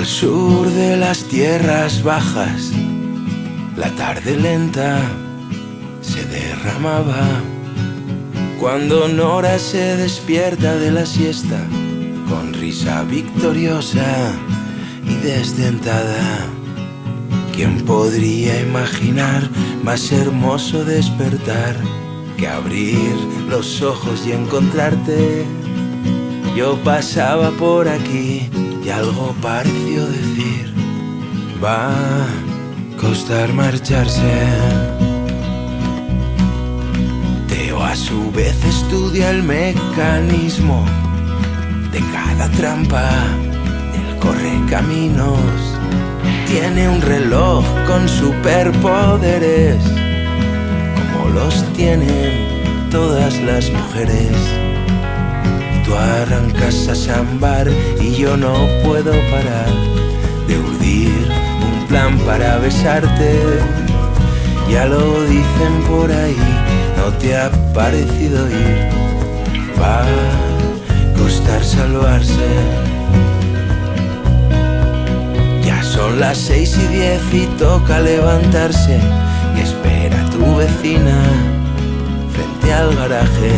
Al sur de las tierras bajas, la tarde lenta se derramaba. Cuando Nora se despierta de la siesta, con risa victoriosa y desdentada. ¿Quién podría imaginar más hermoso despertar que abrir los ojos y encontrarte? Yo pasaba por aquí y algo pareció decir: va a costar marcharse. Teo a su vez estudia el mecanismo de cada trampa del correcaminos. Tiene un reloj con superpoderes, como los tienen todas las mujeres. Tú arrancas a sambar y yo no puedo parar de urdir un plan para besarte. Ya lo dicen por ahí, ¿no te ha parecido ir? Va a costar salvarse. Ya son las 6:10 y toca levantarse, y espera a tu vecina frente al garaje.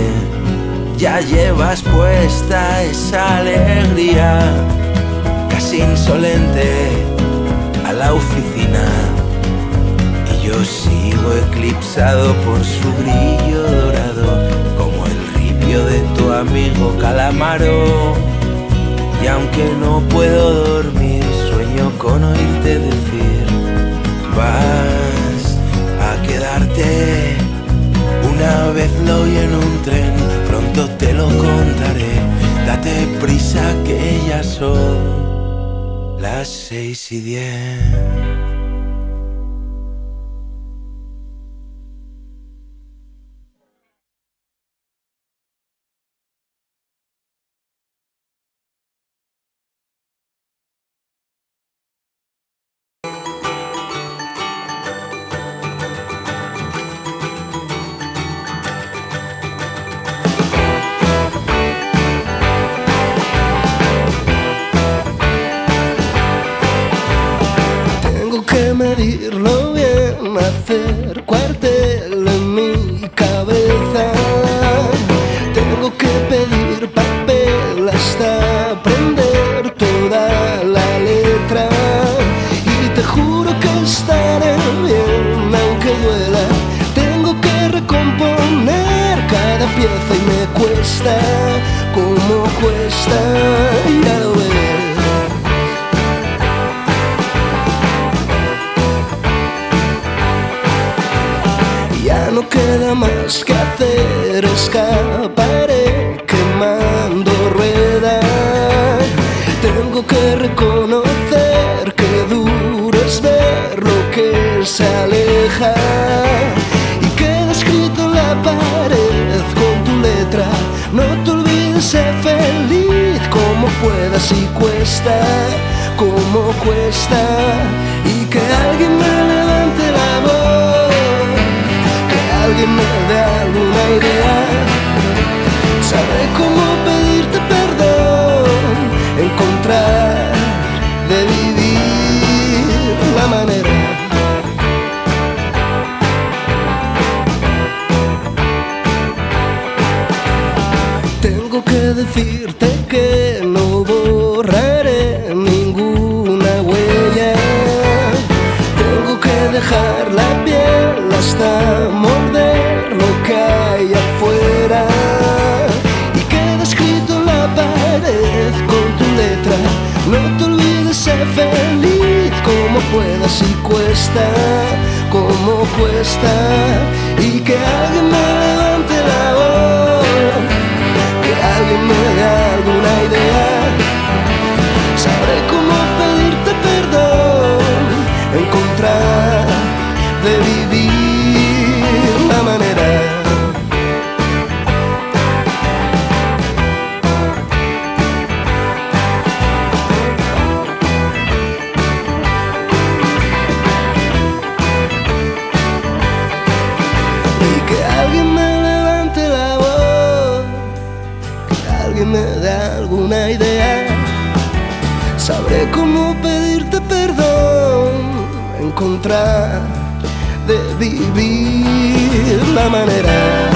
Ya llevas puesta esa alegría casi insolente a la oficina, y yo sigo eclipsado por su brillo dorado, como el ripio de tu amigo Calamaro. Y aunque no puedo dormir, sueño con oírte decir: vas a quedarte. Una vez lo oí en un tren, pronto te lo contaré. Date prisa que ya son las 6:10. Medirlo bien, hacer cuartel en mi cabeza. Tengo que pedir papel hasta aprender toda la letra. Y te juro que estaré bien, aunque duela. Tengo que recomponer cada pieza y me cuesta, como cuesta, ya lo ves. No queda más que hacer, escaparé quemando ruedas. Tengo que reconocer que duro es ver lo que se aleja, y queda escrito en la pared con tu letra: no te olvides, sé feliz como puedas. Y cuesta, como cuesta, y que alguien me levante la voz, alguien me dé alguna idea. Sabré cómo pedirte perdón, encontrar de vivir la manera. Tengo que decirte que no borraré ninguna huella. Tengo que dejar la piel hasta morder lo que hay afuera, y queda escrito en la pared con tu letra: no te olvides, sé feliz como puedas. Y cuesta, como cuesta, y que alguien me levante la voz, que alguien me dé alguna idea. Sabré cómo pedirte perdón, encontrar de vivir la manera. Y que alguien me levante la voz, que alguien me dé alguna idea. Sabré cómo pedirte perdón, encontrar de vivir la manera.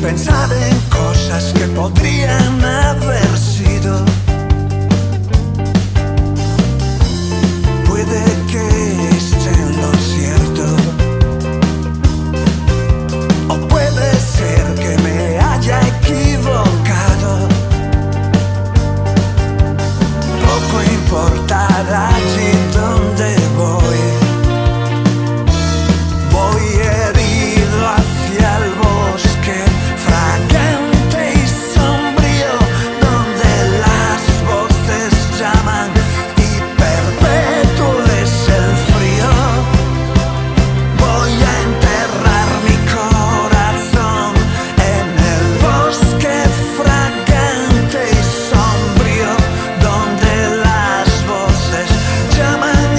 pensar en cosas que podrían haber sido. Puede que esté en lo cierto, o puede ser que me haya equivocado. Poco importará allí donde voy. Voy herido hacia el bosque fragante y sombrío, donde las voces llaman y perpetuo es el frío. Voy a enterrar mi corazón en el bosque fragante y sombrío, donde las voces llaman y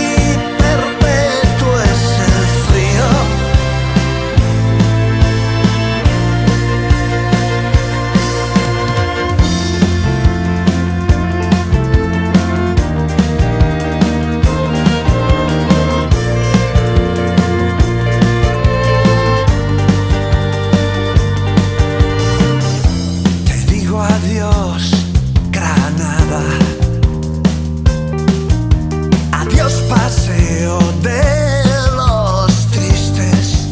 perpetuo es el frío. Te digo adiós, Granada. Adiós, paseo de los tristes.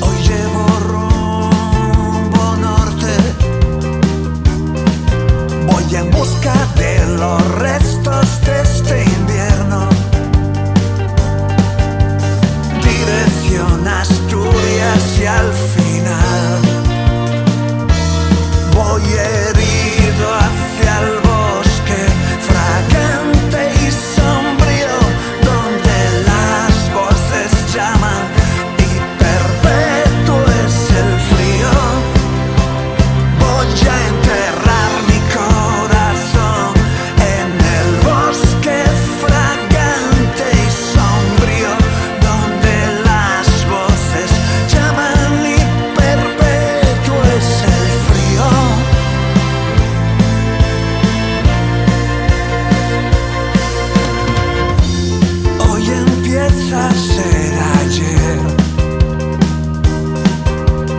Hoy llevo rumbo norte. Voy en busca de los restos de este invierno. Dirección Asturias y al final voy herido hacia el bosque fragante y sombrío, donde las voces llaman y perpetuo es el frío. Voy a enterrar mi corazón en el bosque fragante y sombrío, donde las voces llaman y perpetuo es el frío. Hoy empieza a ser ayer.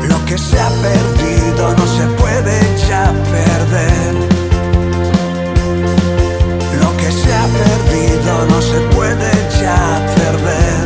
Lo que se ha perdido no se puede ya perder. Lo que se ha perdido no se puede ya perder.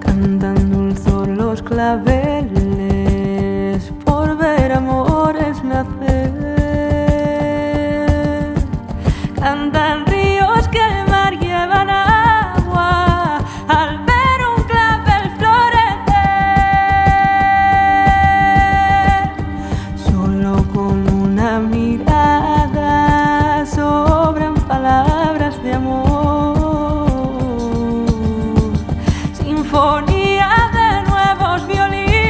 Cantan dulzor los claveles por ver amores nacer. Cantan ríos que el mar llevan agua al ver un clavel florecer. Solo con una mirada sobran palabras de amor. Sinfonía de nuevos violines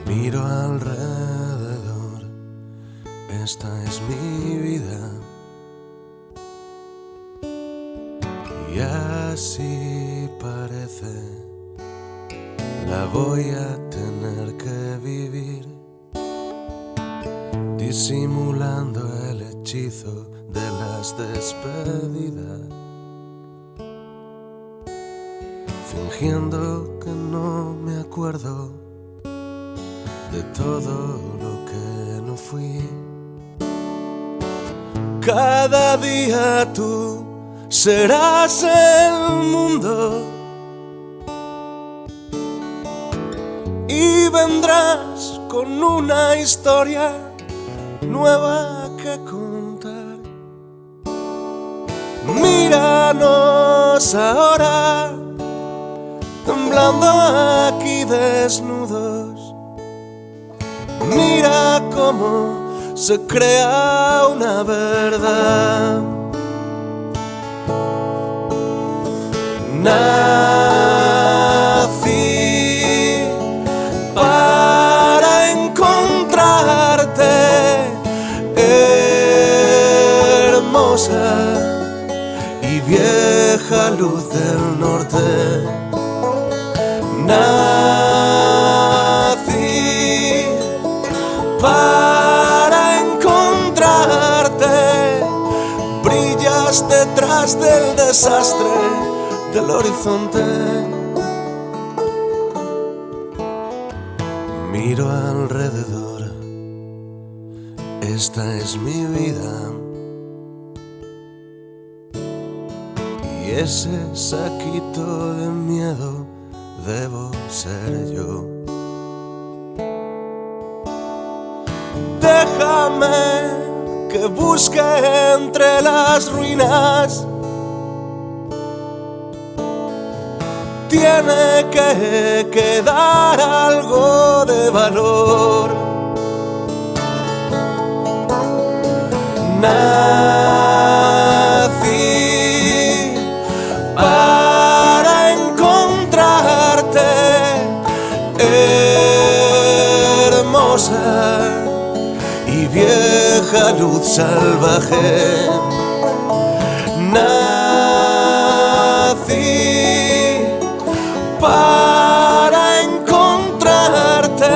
Miro alrededor, esta es mi vida, y así parece, la voy a tener que vivir, disimulando el hechizo de las despedidas, fingiendo que no me acuerdo de todo lo que no fui. Cada día tú serás el mundo y vendrás con una historia nueva que contar. Míranos ahora, temblando aquí desnudos. Mira cómo se crea una verdad. Nací para encontrarte, hermosa y vieja luz del norte. Nací para encontrarte, brillas detrás del desastre del horizonte. Miro alrededor, esta es mi vida, y ese saquito de miedo debo ser yo. Déjame que busque entre las ruinas. Tiene que quedar algo de valor. Nací para encontrarte, hermosa y vieja luz salvaje. Nací para encontrarte,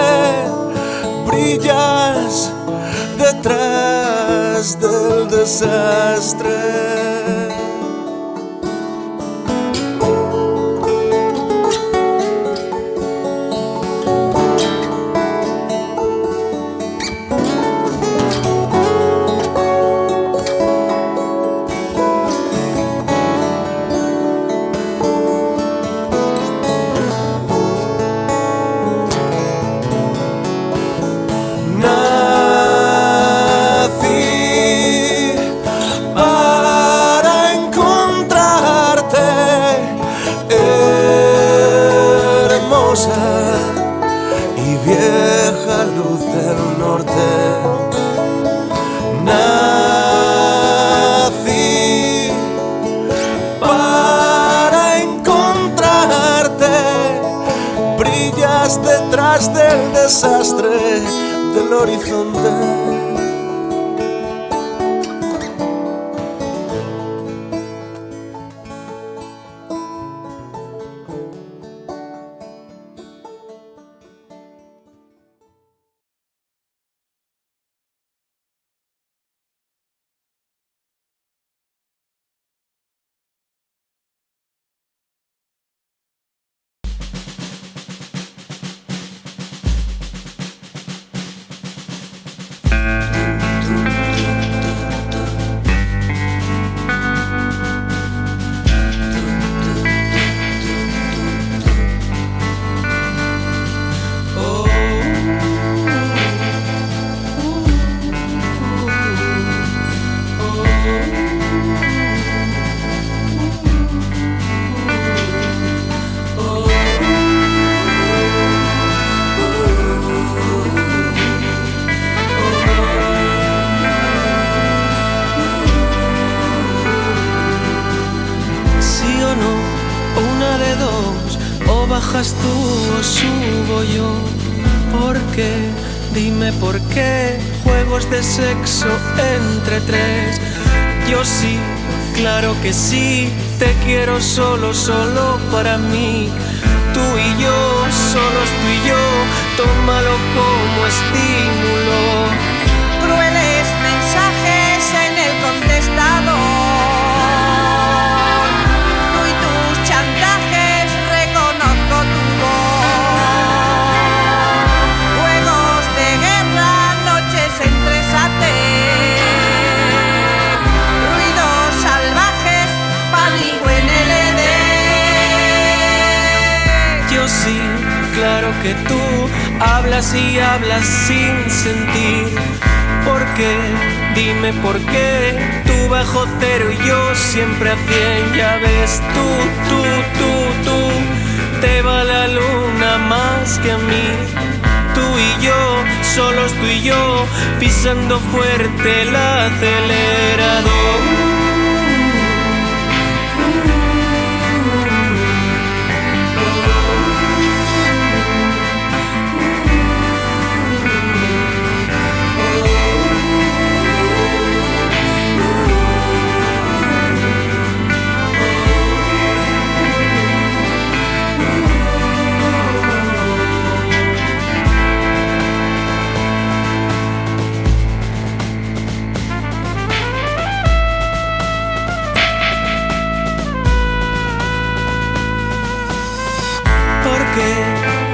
brillas detrás del desastre. Y vieja luz del norte. Nací para encontrarte, brillas detrás del desastre del horizonte. Bajas tú o subo yo. ¿Por qué? Dime por qué. Juegos de sexo entre tres. Yo sí, claro que sí. Te quiero solo, solo para mí. Tú y yo, solos tú y yo. Tómalo como estímulo. Crueles mensajes en el contestador. Tú y tus chantajes, reconozco tu voz. Juegos de guerra, noches entre satén. Ruidos salvajes, pánico en el Edén. Yo sí, claro que tú hablas y hablas sin sentir. ¿Por qué? Dime por qué. Tú bajo cero y yo siempre a 100. Ya ves, tú te va la luna más que a mí. Tú tú y yo, solos tú y yo, pisando fuerte el acelerador.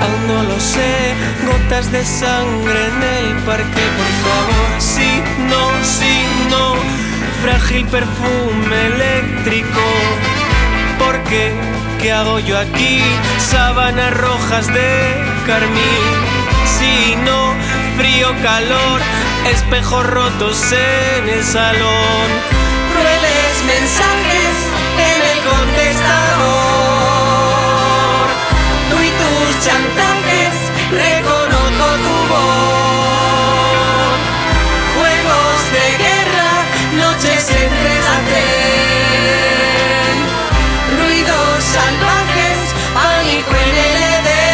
Aún no lo sé, gotas de sangre en el parque, por favor. Sí, no, frágil perfume eléctrico. ¿Por qué? ¿Qué hago yo aquí? Sábanas rojas de carmín. Sí, no, frío, calor, espejos rotos en el salón. Crueles mensajes en el contestador. Tú y tus chantajes, reconozco tu voz. Juegos de guerra, noches entre la tren. Ruidos salvajes, pánico en el Edén.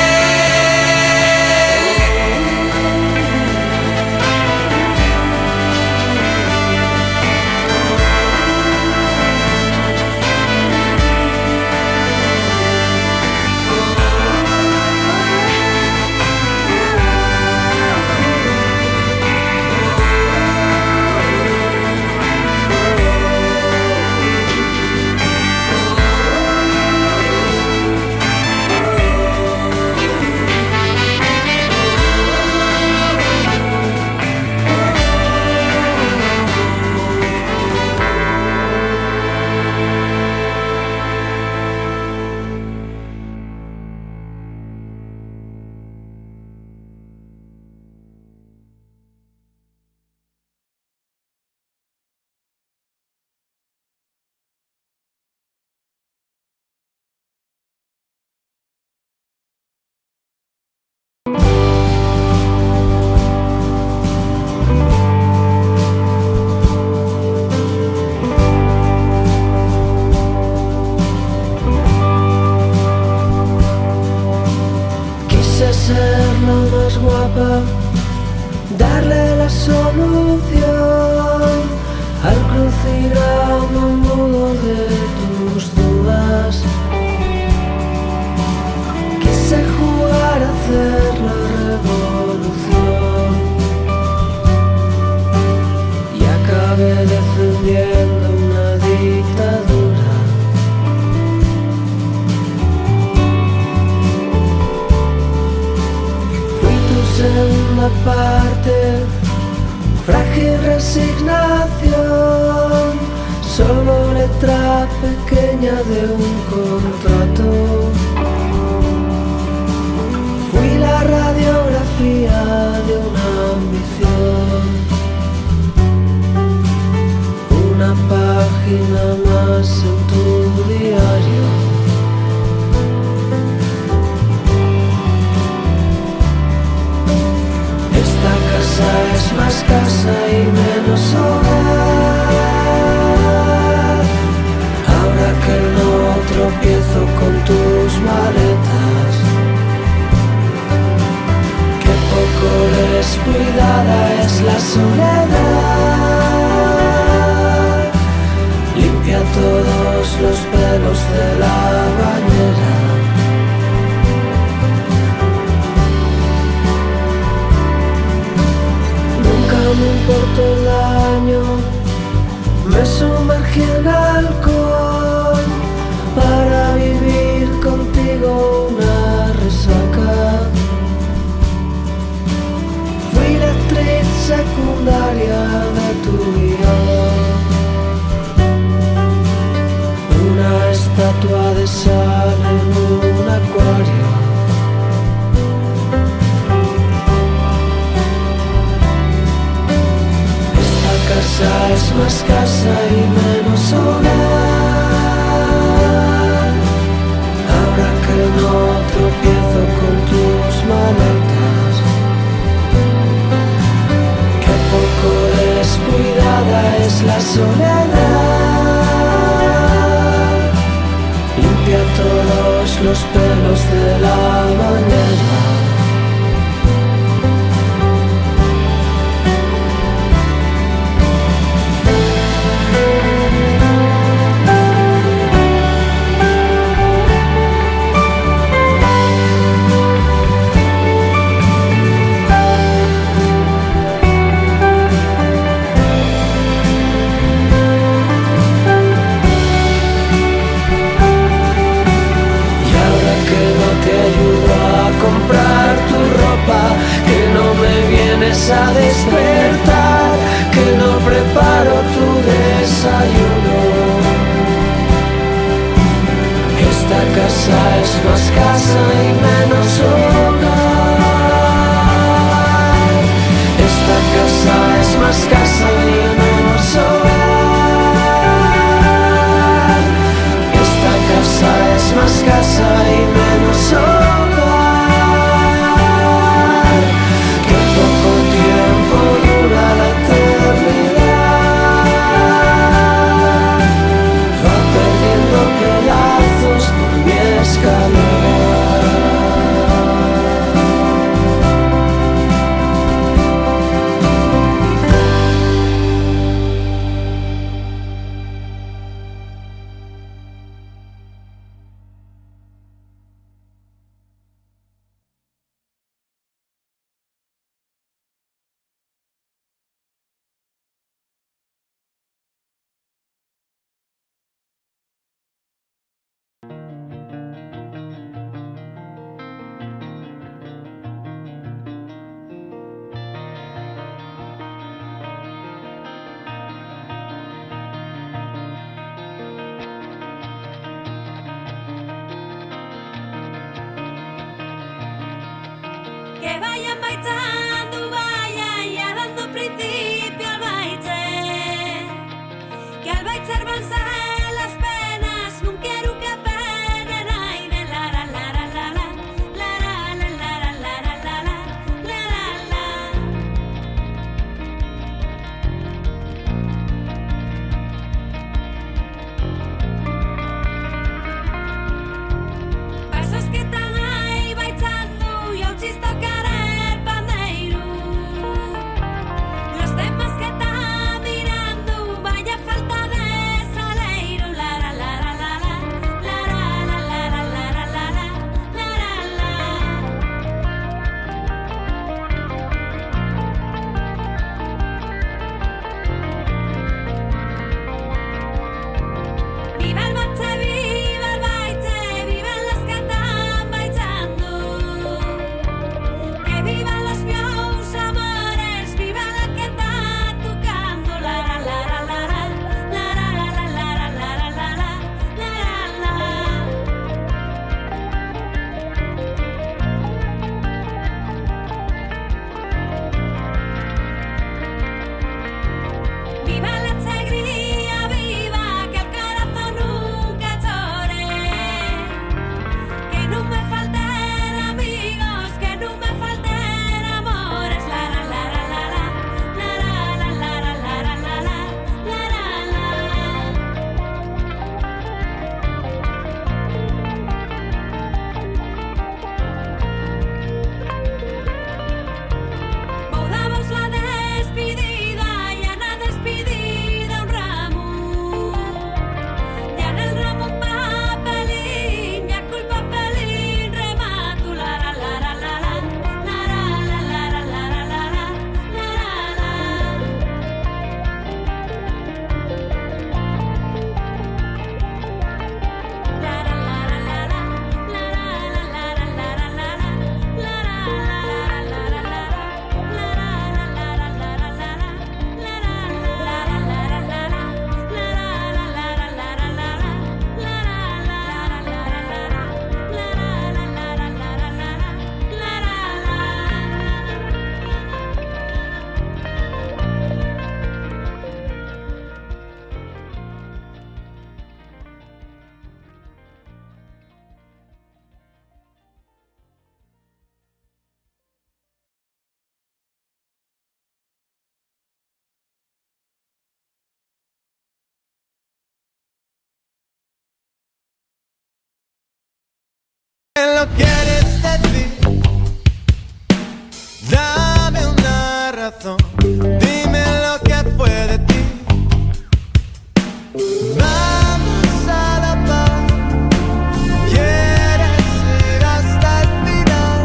Darle la solución al crucigrama mudo de tus dudas. Quise jugar a hacer la revolución y acabé defendiendo una dictadura. Fui tu segunda parte, frágil resignación, solo letra pequeña de un contrato. Fui la radiografía de una ambición, una página más en tu diario. Esta casa es más casa y menos hogar. Ahora que no tropiezo con tus maletas, que poco descuidada es la soledad. Limpia todos los pelos de la bañera. Me importó el daño, me sumergí en alcohol para vivir contigo una resaca. Fui la actriz secundaria de tu guión, una estatua de sal en un acuario. Casa es más casa y menos hogar. Ahora que no tropiezo con tus maletas, es la soledad. Limpia todos los pelos de la mañana. Comprar tu ropa, que no me vienes a despertar, que no preparo tu desayuno. Esta casa es más casa y menos hogar. Esta casa es más casa y menos hogar. Esta casa es más casa y menos hogar. Que vayan bailando, vayan ya dando principio al baile. Que al bailar van a las penas, no quiero que penen. Ay, de la la la la la la la la la la la la. Pasos que están ahí bailando y un chisto querer pandeiro. quieres decir? Dame una razón, dime lo que fue de ti. Vamos a la paz, quieres ir hasta el final.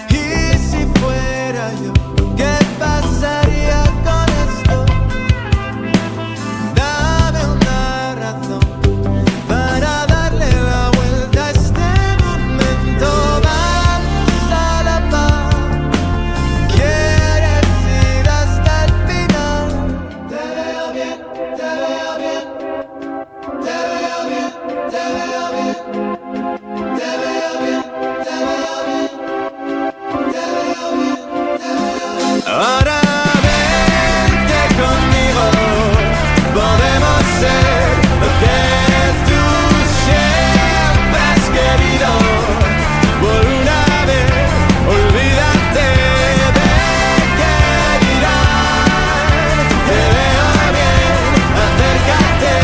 Y si fuera yo, ¿qué pasaría con esto? Dame una razón para darle la vuelta a este momento. Vamos a la paz, quieres ir hasta el final. Te veo bien, te veo bien, te veo bien, te veo bien, te veo bien, te veo bien, te veo bien, te veo bien. Ahora vente conmigo, podemos ser lo que tú siempre has querido. Por una vez, olvídate de que dirán. Te veo bien, acércate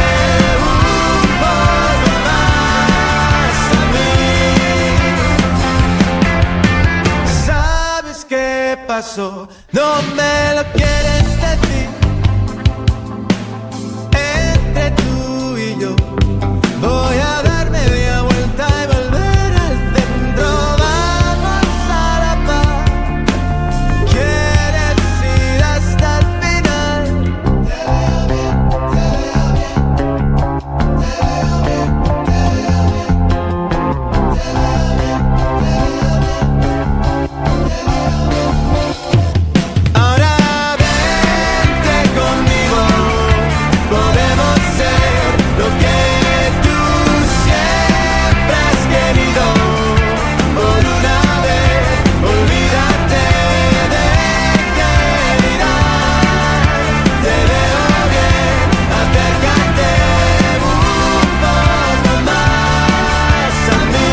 un poco más a mí. ¿Sabes qué pasó? No me lo quieres decir. Entre tú y yo voy a dar media vuelta y volver al centro. Vamos a la paz, quieres ir hasta el final. Te veo bien, te veo bien, te veo bien, te veo bien, te veo bien, te veo bien, te veo bien. Ahora vente conmigo, podemos ser lo que tú siempre has querido. Por una vez, olvídate de que dirán. Te veo bien, acércate un poco más a mí.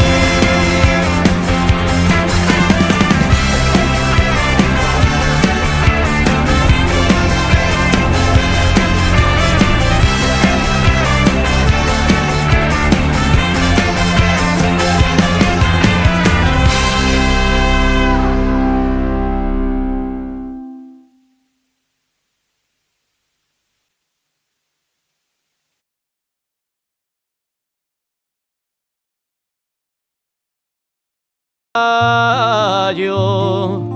Yo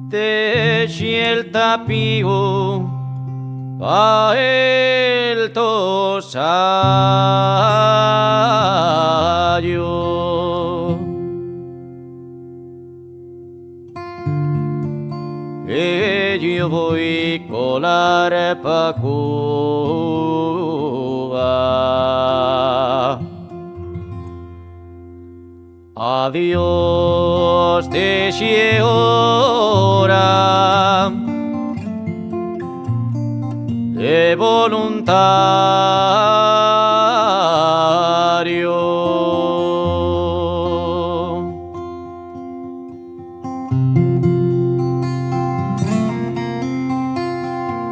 teche el tapío pa el tosayo, que yo voy colar pa Cuba. Adiós te hora de voluntario.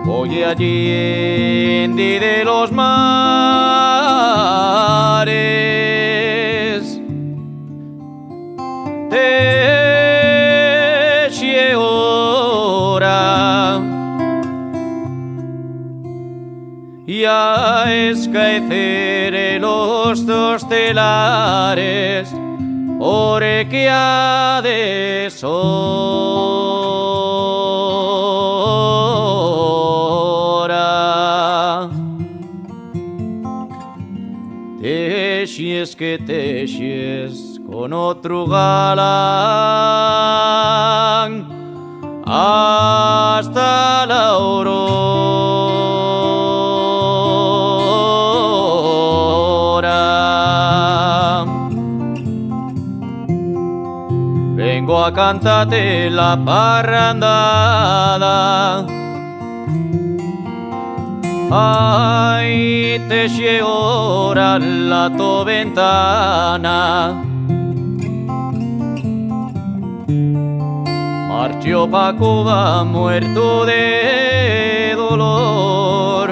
Voy allí de los mares, teche hora y a escaecer los dos telares, porque ha de hora. Teches que teches con otro galán hasta la aurora. Vengo a cantarte la parrandada. Ay, te llora la tu ventana. yo Paco va muerto de dolor.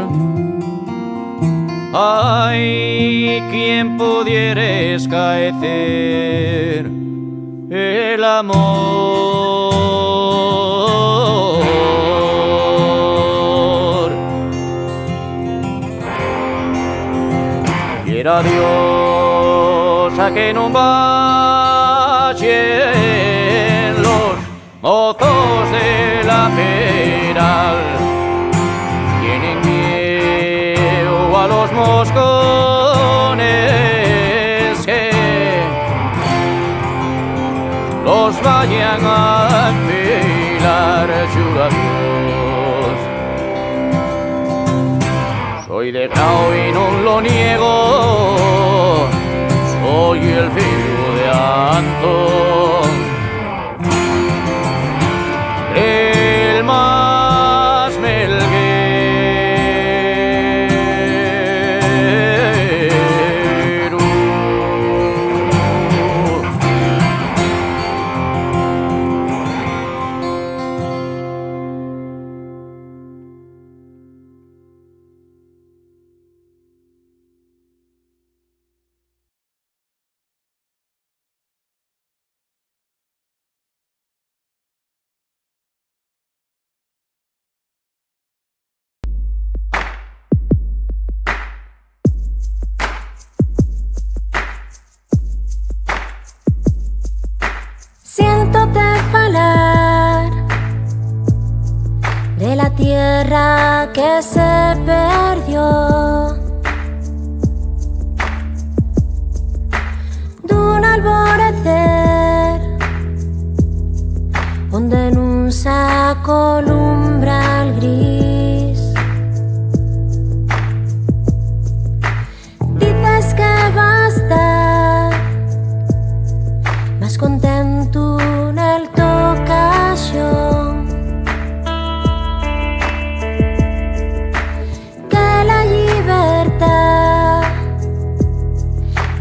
Ay, ¿quién pudiera escaecer el amor? Quiera Dios a que no vayan los mozos de la peral, tienen miedo a los moscones que los vayan a enfilar, juro a Dios. Soy de Grau y no lo niego, soy el fijo de Antón, el más melguero. Siéntote falar de la tierra que se perdió, d'un alborecer onde nun saco l'umbral gris. Dices que va a estar más contento en el tocación que la libertad,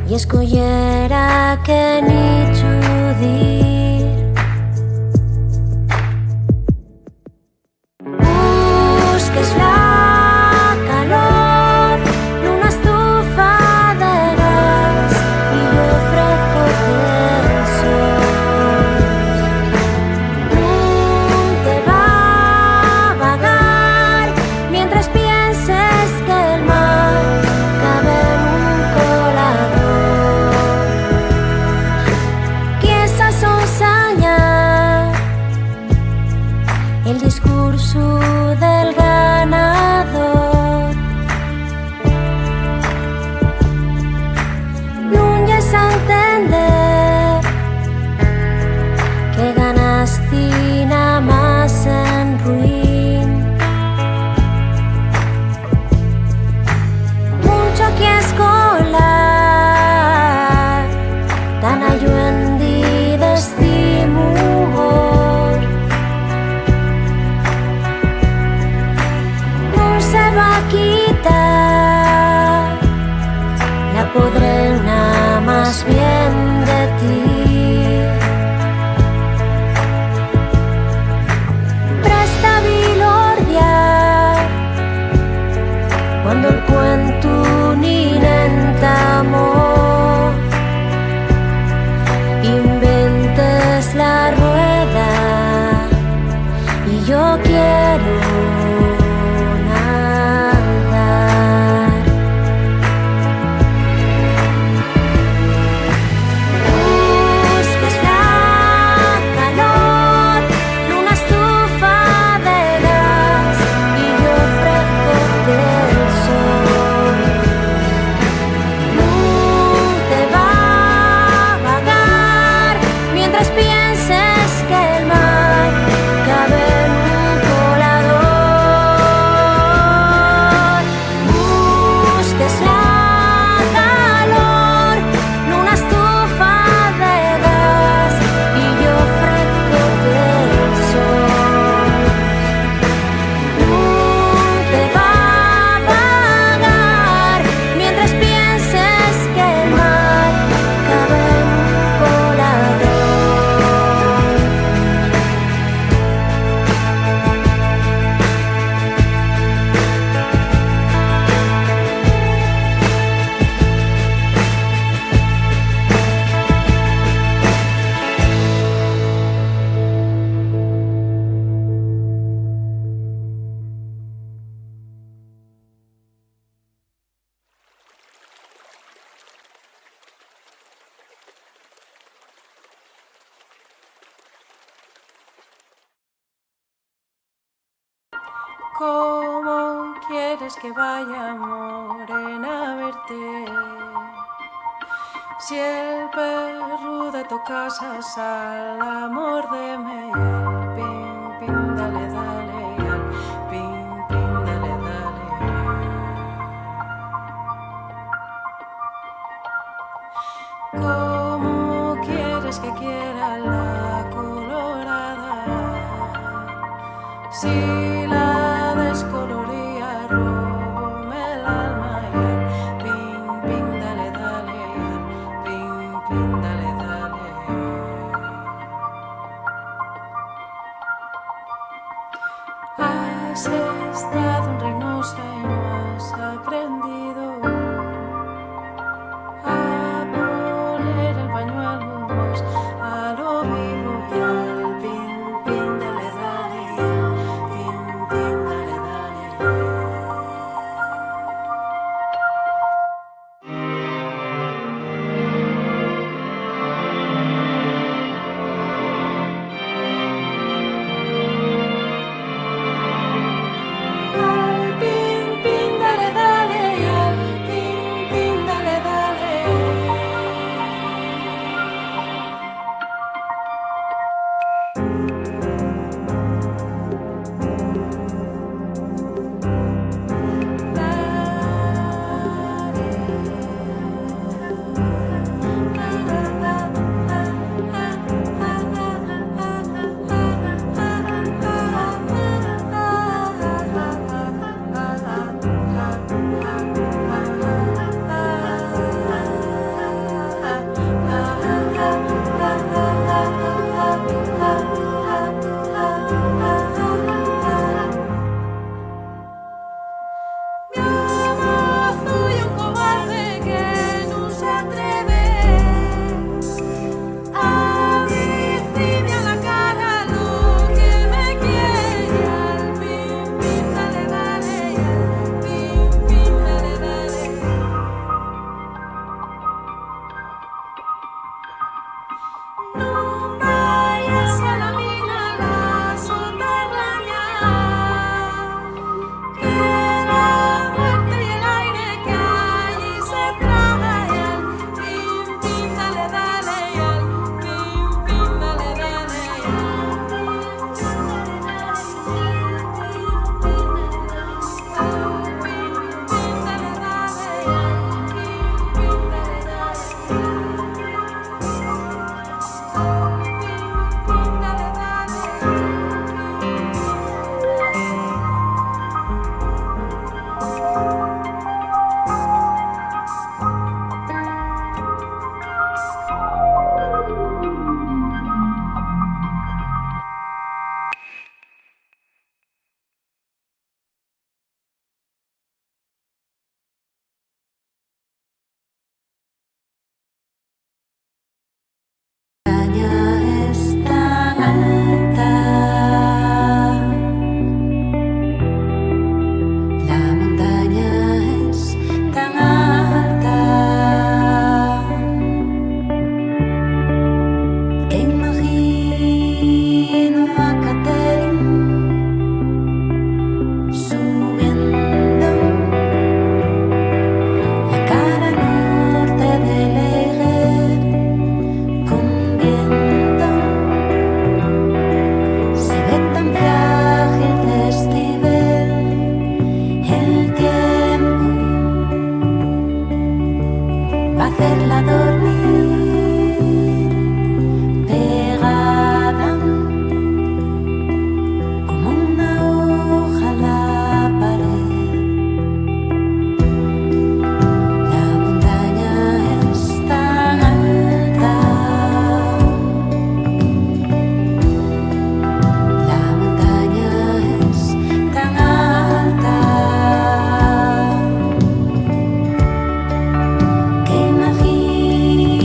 y escollera que ni chudir. Busques la calor en una estufa de gas y yo ofrezco te va a vagar mientras pienses que el mar cabe en un colador. ¿Cómo quieres que vaya, morena, a verte? Si el perro de tu casa sal a morderme, y al pin, pin, dale, dale, y al pin, pin, dale, dale. ¿Cómo quieres que quiera la colorada? Si la descoloría, róbome el alma, y al pin, pin, dale, dale, y al pin, pin, dale, dale. Has estado en Reynosa y no has aprendido a poner el pañuelo más a lo vivo, y al pin, pin, dale, dale, y al pin, pin, dale, dale. Al pin, pin, dale, dale, y al pin, pin, dale, dale. Soy un cobarde que no se atreve a decirme a la cara lo que me quiere. Al pin, pin, dale, dale, y al pin, pin, dale, dale. No vayas a la mina, la soterraña, que la muerte y el aire que allí se traga, y al pin, pin, dale, dale, y al pin, pin, dale, dale, y al pin, pin, dale, Que imagino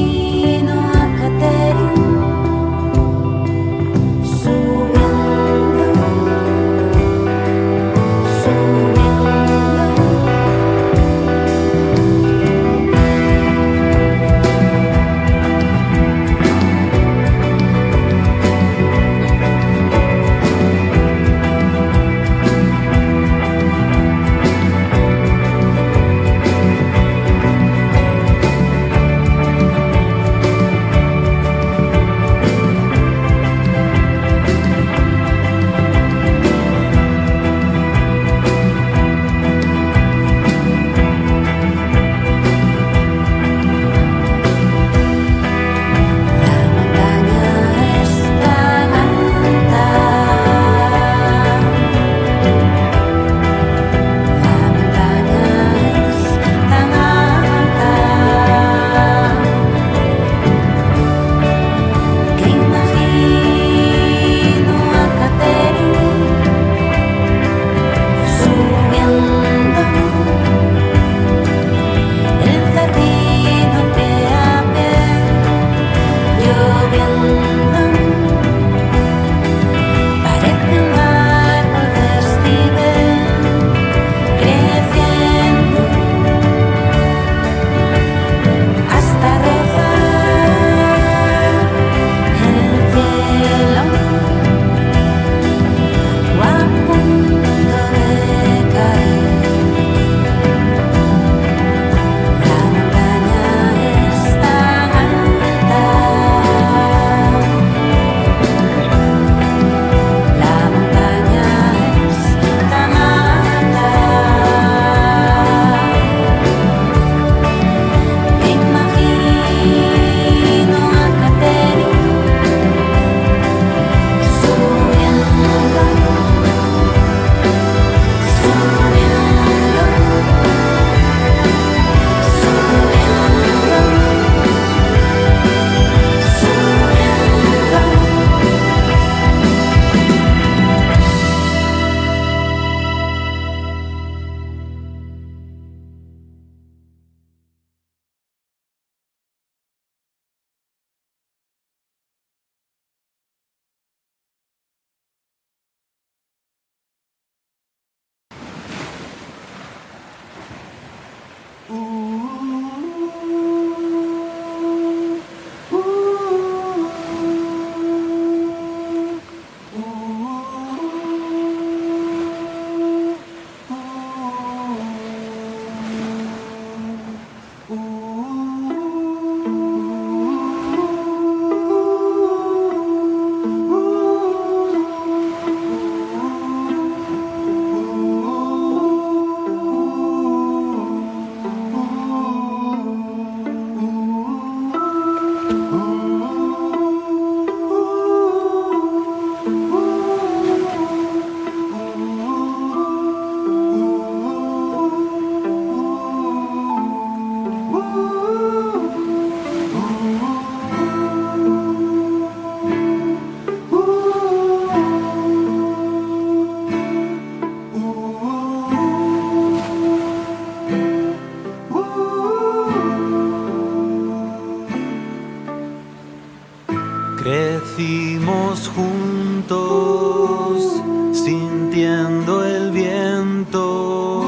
Crecimos juntos, sintiendo el viento,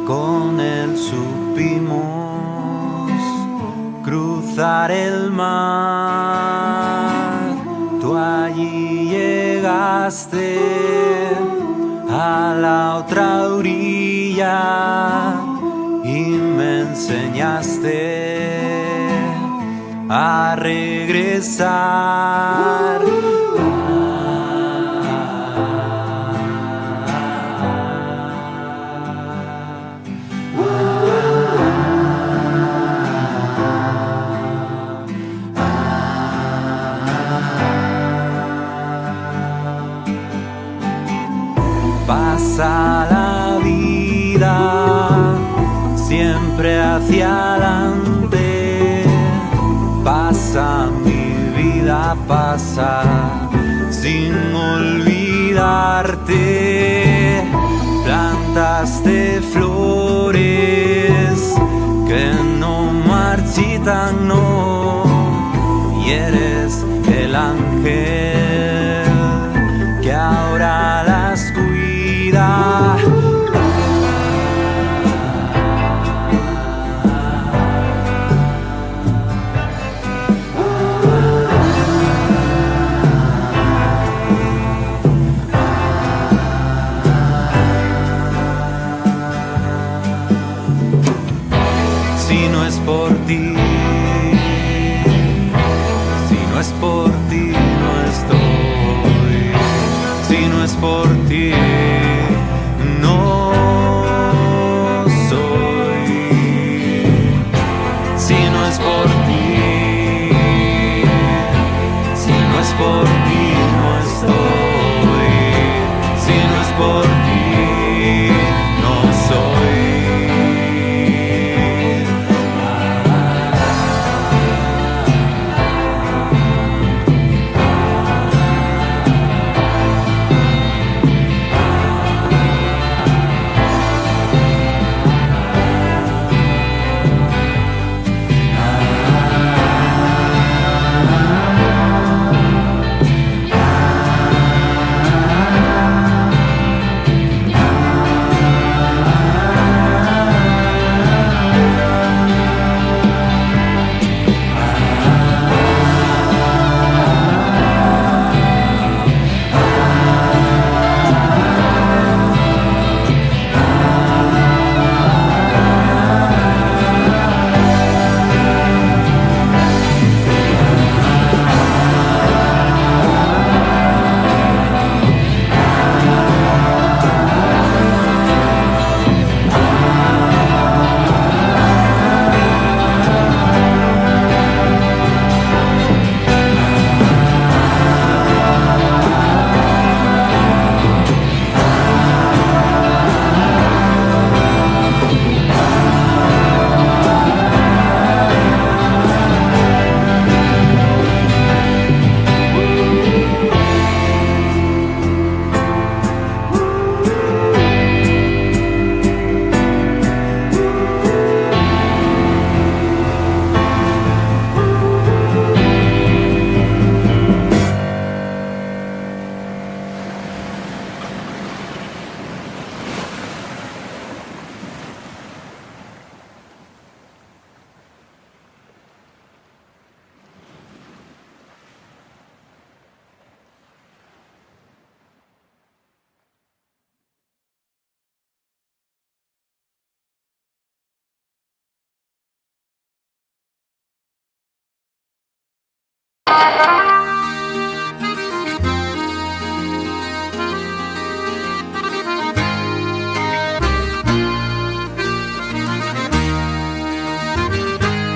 con él supimos cruzar el mar. Tú allí llegaste a la otra orilla y me enseñaste a regresar. Pasa la vida siempre hacia adelante. Pasa mi vida, pasa sin olvidarte. Plantaste flores que no marchitan, no. Y eres el ángel que ahora las cuida. Si no es por ti, si no es por ti, no estoy. Si no es por ti, no soy. Si no es por ti, si no es por ti, no estoy. Si no es por ti, no soy.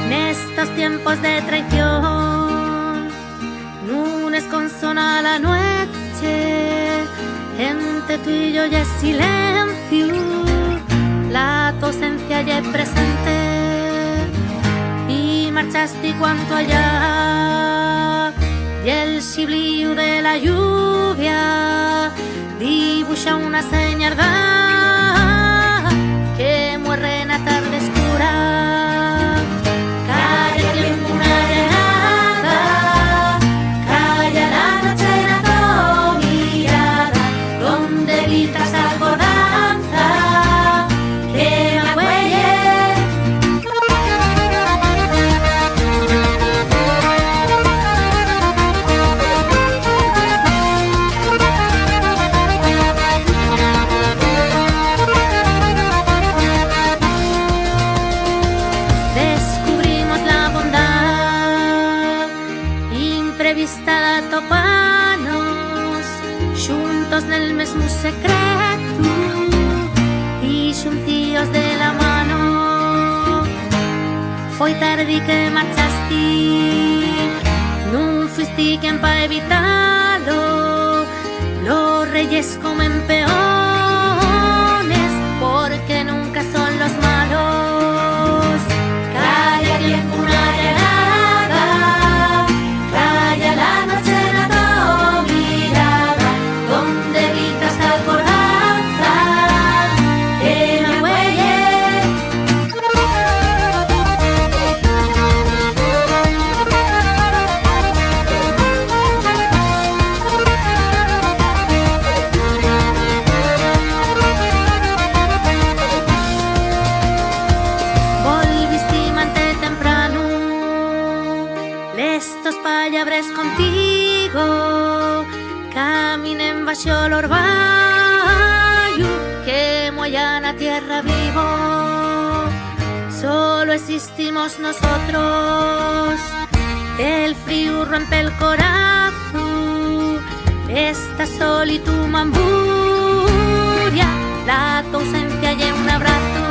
Nestos tiempos de traición, lunes consona la noche, entre tú y yo ya es silencio, la tu ausencia ya es presente. marchaste cuanto allá, y el sibliu de la lluvia dibuja una señalda que muere en la tarde oscura. Calla el tiempo una llegada, calla la noche en la tu mirada, donde evitas acordanza que me cuelle. Descubrimos la bondad imprevista de toparnos juntos nel mesmo secreto y xuncíos de la mano. Foi tarde que marchaste, non fuiste quen pa evitalo. Los reyes comen peones porque nunca son los malos. Calla el tiempo una llegada, calla la noche en la tu mirada, donde evitas acordanza que me huelle. Volviste mante temprano, lestos pallabres contigo, caminen baixo el orvallo que moyan a tierra vivo. Solo existimos nosotros, el frío rompe el corazón, esta solitud mamburia, la tu ausencia y un abrazo.